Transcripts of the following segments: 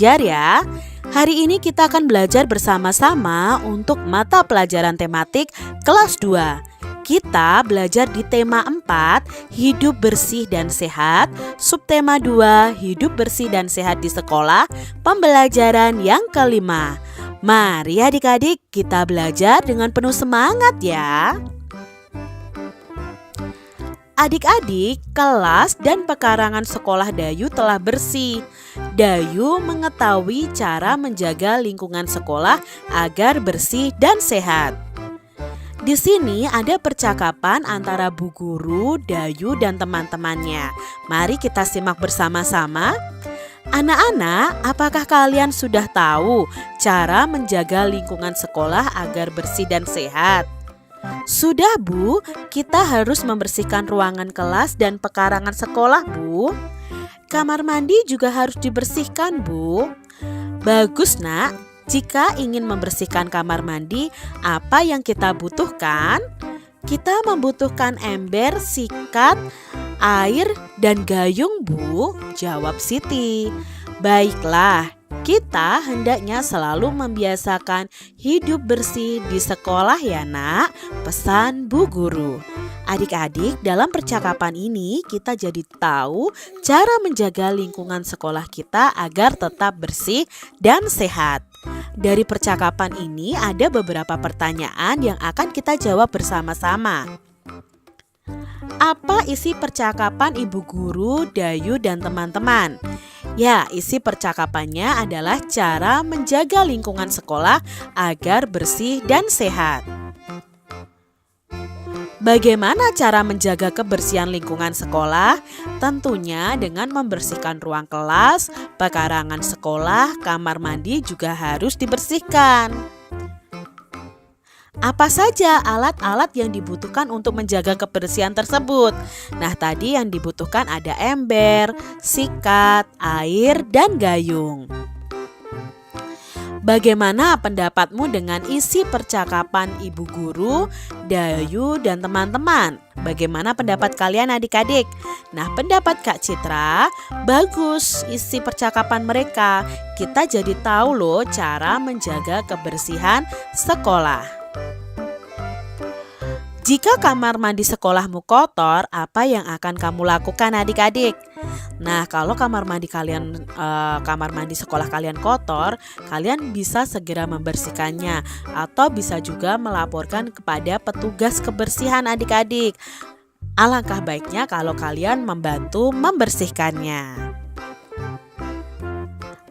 Belajar ya. Hari ini kita akan belajar bersama-sama untuk mata pelajaran tematik kelas 2. Kita belajar di tema 4, hidup bersih dan sehat, subtema 2, hidup bersih dan sehat di sekolah, pembelajaran yang kelima. Mari adik-adik kita belajar dengan penuh semangat ya. Adik-adik, kelas dan pekarangan sekolah Dayu telah bersih. Dayu mengetahui cara menjaga lingkungan sekolah agar bersih dan sehat. Di sini ada percakapan antara Bu Guru, Dayu, dan teman-temannya. Mari kita simak bersama-sama. Anak-anak, apakah kalian sudah tahu cara menjaga lingkungan sekolah agar bersih dan sehat? Sudah Bu, kita harus membersihkan ruangan kelas dan pekarangan sekolah Bu. Kamar mandi juga harus dibersihkan Bu. Bagus nak, jika ingin membersihkan kamar mandi, apa yang kita butuhkan? Kita membutuhkan ember, sikat, air, dan gayung Bu, jawab Siti. Baiklah, kita hendaknya selalu membiasakan hidup bersih di sekolah ya nak, pesan Bu Guru. Adik-adik, dalam percakapan ini kita jadi tahu cara menjaga lingkungan sekolah kita agar tetap bersih dan sehat. Dari percakapan ini ada beberapa pertanyaan yang akan kita jawab bersama-sama. Apa isi percakapan Ibu Guru, Dayu, dan teman-teman? Ya, isi percakapannya adalah cara menjaga lingkungan sekolah agar bersih dan sehat. Bagaimana cara menjaga kebersihan lingkungan sekolah? Tentunya dengan membersihkan ruang kelas, pekarangan sekolah, kamar mandi juga harus dibersihkan. Apa saja alat-alat yang dibutuhkan untuk menjaga kebersihan tersebut? Nah, tadi yang dibutuhkan ada ember, sikat, air, dan gayung. Bagaimana pendapatmu dengan isi percakapan Ibu Guru, Dayu, dan teman-teman? Bagaimana pendapat kalian adik-adik? Nah, pendapat Kak Citra, bagus isi percakapan mereka. Kita jadi tahu loh cara menjaga kebersihan sekolah. Jika kamar mandi sekolahmu kotor, apa yang akan kamu lakukan adik-adik? Nah, kalau kamar mandi sekolah kalian kotor, kalian bisa segera membersihkannya atau bisa juga melaporkan kepada petugas kebersihan adik-adik. Alangkah baiknya kalau kalian membantu membersihkannya.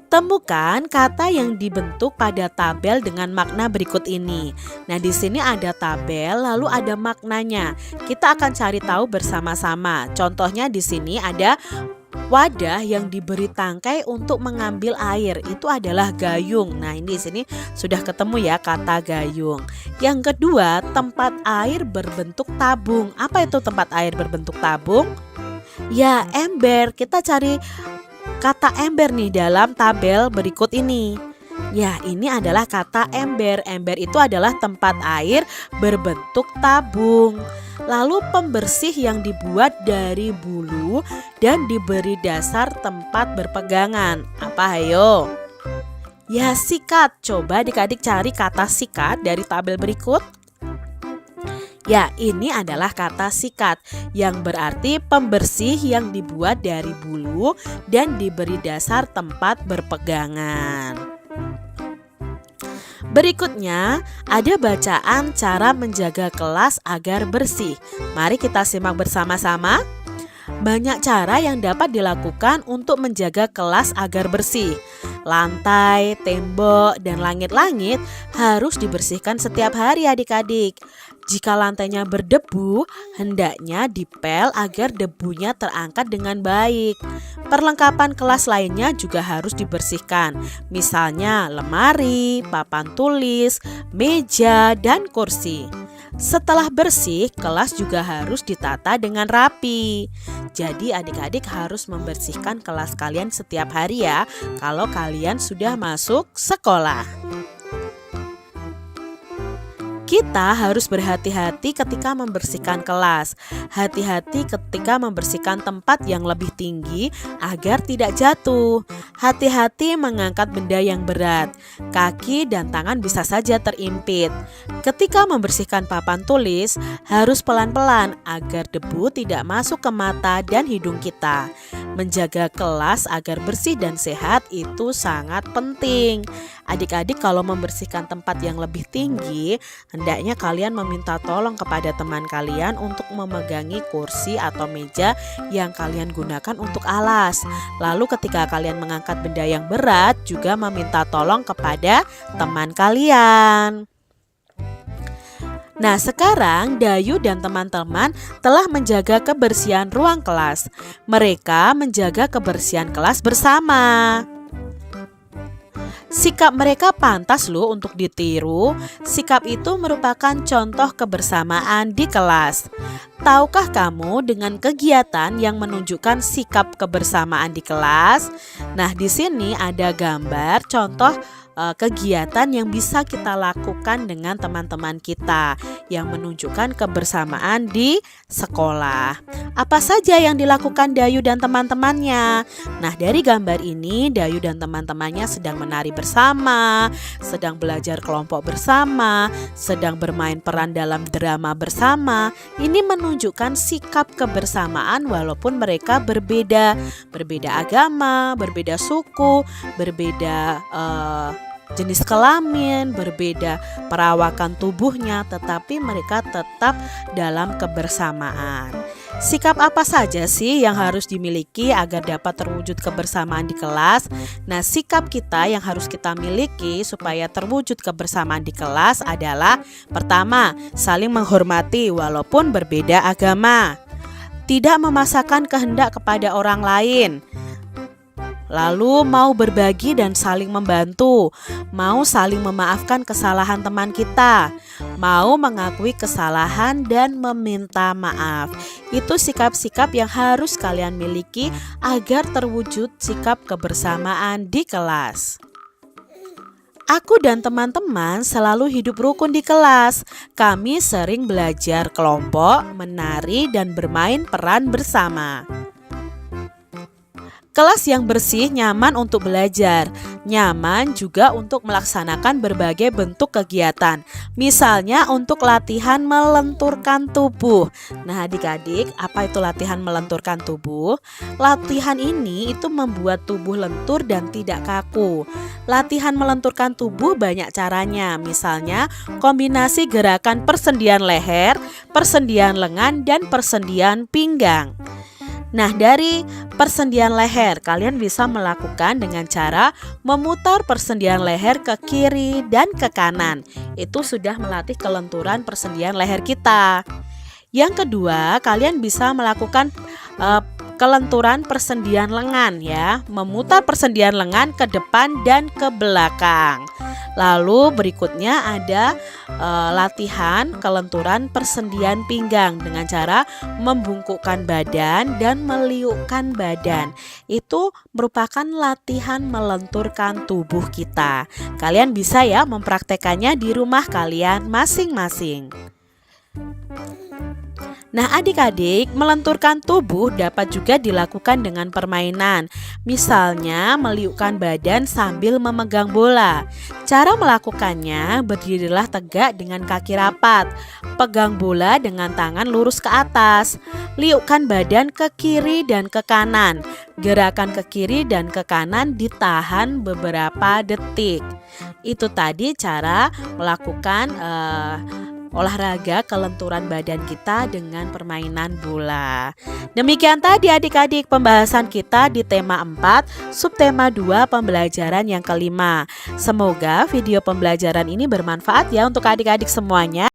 Temukan kata yang dibentuk pada tabel dengan makna berikut ini. Nah, di sini ada tabel lalu ada maknanya. Kita akan cari tahu bersama-sama. Contohnya di sini ada wadah yang diberi tangkai untuk mengambil air. Itu adalah gayung. Nah, ini di sini sudah ketemu ya kata gayung. Yang kedua, tempat air berbentuk tabung. Apa itu tempat air berbentuk tabung? Ya, ember. Kita cari kata ember nih dalam tabel berikut ini. Ya, ini adalah kata ember. Ember itu adalah tempat air berbentuk tabung. Lalu pembersih yang dibuat dari bulu dan diberi dasar tempat berpegangan. Apa ayo? Ya, sikat. Coba adik-adik cari kata sikat dari tabel berikut. Ya, ini adalah kata sikat yang berarti pembersih yang dibuat dari bulu dan diberi dasar tempat berpegangan. Berikutnya, ada bacaan cara menjaga kelas agar bersih. Mari kita simak bersama-sama. Banyak cara yang dapat dilakukan untuk menjaga kelas agar bersih. Lantai, tembok, dan langit-langit harus dibersihkan setiap hari adik-adik. Jika lantainya berdebu, hendaknya dipel agar debunya terangkat dengan baik. Perlengkapan kelas lainnya juga harus dibersihkan. Misalnya lemari, papan tulis, meja, dan kursi. Setelah bersih, kelas juga harus ditata dengan rapi. Jadi adik-adik harus membersihkan kelas kalian setiap hari ya, kalau kalian sudah masuk sekolah. Kita harus berhati-hati ketika membersihkan kelas. Hati-hati ketika membersihkan tempat yang lebih tinggi agar tidak jatuh. Hati-hati mengangkat benda yang berat. Kaki dan tangan bisa saja terimpit. Ketika membersihkan papan tulis, harus pelan-pelan agar debu tidak masuk ke mata dan hidung kita. Menjaga kelas agar bersih dan sehat itu sangat penting. Adik-adik, kalau membersihkan tempat yang lebih tinggi, hendaknya kalian meminta tolong kepada teman kalian untuk memegangi kursi atau meja yang kalian gunakan untuk alas. Lalu ketika kalian mengangkat benda yang berat, juga meminta tolong kepada teman kalian. Nah, sekarang Dayu dan teman-teman telah menjaga kebersihan ruang kelas. Mereka menjaga kebersihan kelas bersama. Sikap mereka pantas loh untuk ditiru. Sikap itu merupakan contoh kebersamaan di kelas. Tahukah kamu dengan kegiatan yang menunjukkan sikap kebersamaan di kelas? Nah, di sini ada gambar contoh kegiatan yang bisa kita lakukan dengan teman-teman kita yang menunjukkan kebersamaan di sekolah. Apa saja yang dilakukan Dayu dan teman-temannya? Nah, dari gambar ini Dayu dan teman-temannya sedang menari bersama, sedang belajar kelompok bersama, sedang bermain peran dalam drama bersama. Ini menunjukkan sikap kebersamaan walaupun mereka berbeda agama, berbeda suku, berbeda jenis kelamin, berbeda perawakan tubuhnya, tetapi mereka tetap dalam kebersamaan. Sikap apa saja sih yang harus dimiliki agar dapat terwujud kebersamaan di kelas? Nah, sikap kita yang harus kita miliki supaya terwujud kebersamaan di kelas adalah: pertama, saling menghormati walaupun berbeda agama. Tidak memaksakan kehendak kepada orang lain. Lalu mau berbagi dan saling membantu, mau saling memaafkan kesalahan teman kita, mau mengakui kesalahan dan meminta maaf. Itu sikap-sikap yang harus kalian miliki agar terwujud sikap kebersamaan di kelas. Aku dan teman-teman selalu hidup rukun di kelas. Kami sering belajar kelompok, menari, dan bermain peran bersama. Kelas yang bersih nyaman untuk belajar, nyaman juga untuk melaksanakan berbagai bentuk kegiatan. Misalnya untuk latihan melenturkan tubuh. Nah, adik-adik, apa itu latihan melenturkan tubuh? Latihan ini itu membuat tubuh lentur dan tidak kaku. Latihan melenturkan tubuh banyak caranya. Misalnya kombinasi gerakan persendian leher, persendian lengan, dan persendian pinggang. Nah, dari persendian leher, kalian bisa melakukan dengan cara memutar persendian leher ke kiri dan ke kanan. Itu sudah melatih kelenturan persendian leher kita. Yang kedua, kalian bisa melakukan kelenturan persendian lengan ya, memutar persendian lengan ke depan dan ke belakang. Lalu berikutnya ada latihan kelenturan persendian pinggang dengan cara membungkukkan badan dan meliukkan badan. Itu merupakan latihan melenturkan tubuh kita. Kalian bisa ya mempraktekannya di rumah kalian masing-masing. Nah, adik-adik, melenturkan tubuh dapat juga dilakukan dengan permainan. Misalnya, meliukkan badan sambil memegang bola. Cara melakukannya, berdirilah tegak dengan kaki rapat. Pegang bola dengan tangan lurus ke atas. Liukkan badan ke kiri dan ke kanan. Gerakan ke kiri dan ke kanan ditahan beberapa detik. Itu tadi cara melakukan olahraga kelenturan badan kita dengan permainan bola. Demikian tadi adik-adik pembahasan kita di tema 4, subtema 2 pembelajaran yang kelima. Semoga video pembelajaran ini bermanfaat ya untuk adik-adik semuanya.